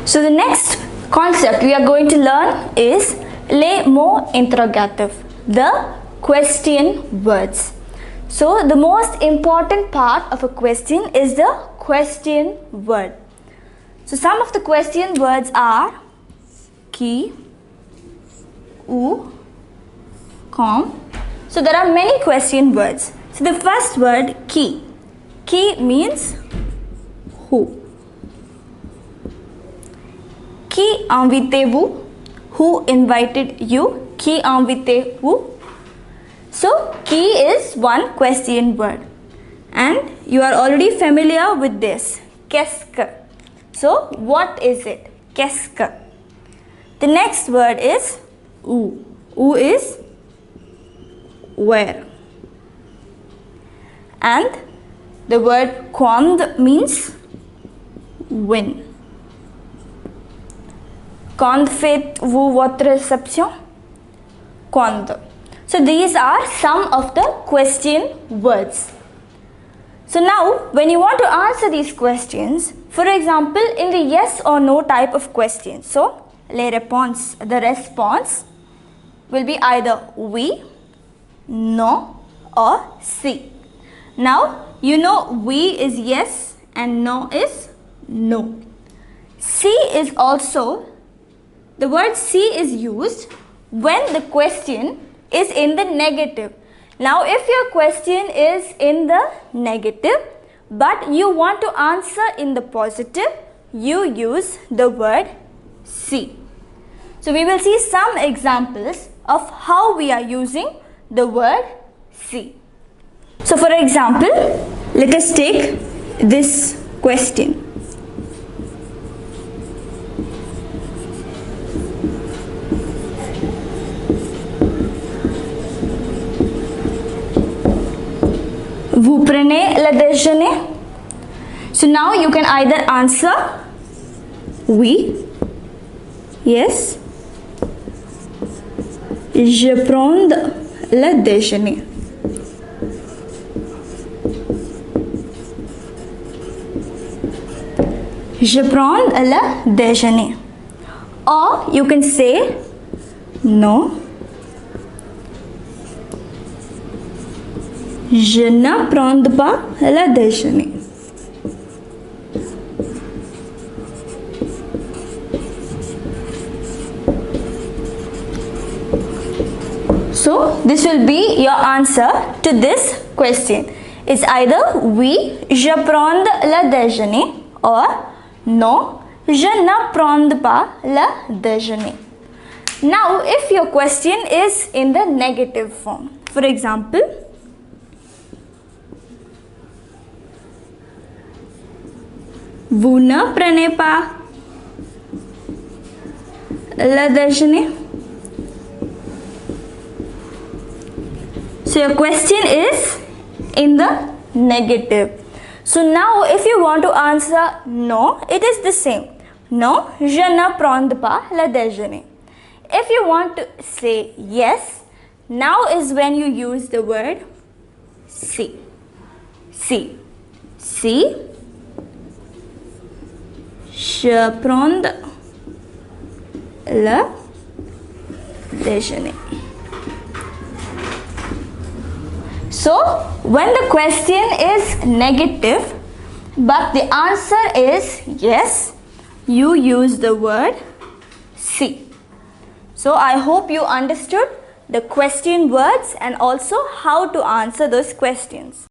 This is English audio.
So the next concept we are going to learn is les mots interrogatifs, the question words. So the most important part of a question is the question word. So some of the question words are qui, où, comme. So there are many question words. So the first word qui. Qui means who. Qui invitez-vous? Who invited you? Qui invitez-vous? So qui is one question word. And you are already familiar with this. Qu'est-ce que? So what is it? Qu'est-ce que? The next word is où. Où is where. And the word quand means when. Quand faites-vous votre réception? Quand. So these are some of the question words. So now when you want to answer these questions, for example in the yes or no type of questions, so les réponses, the response will be either oui, no or si. Now you know oui is yes and no is no. Si is also, the word si is used when the question is in the negative. Now if your question is in the negative but you want to answer in the positive, you use the word si. So we will see some examples of how we are using the word si. So for example, let us take this question. Vous prenez le déjeuner? So now you can either answer oui, yes, je prends le déjeuner. Je prends le déjeuner. Or you can say non, je ne prends pas le déjeuner. So this will be your answer to this question. It's either oui, je prends le déjeuner, or non, je ne prends pas le déjeuner. Now if your question is in the negative form, for example, vous ne prenez pas le déjeuner. So your question is in the negative. So now if you want to answer no, it is the same. Non, je ne prends pas le déjeuner. If you want to say yes, now is when you use the word si. Si. Si. Je prends le déjeuner. So when the question is negative but the answer is yes, you use the word si. So I hope you understood the question words and also how to answer those questions.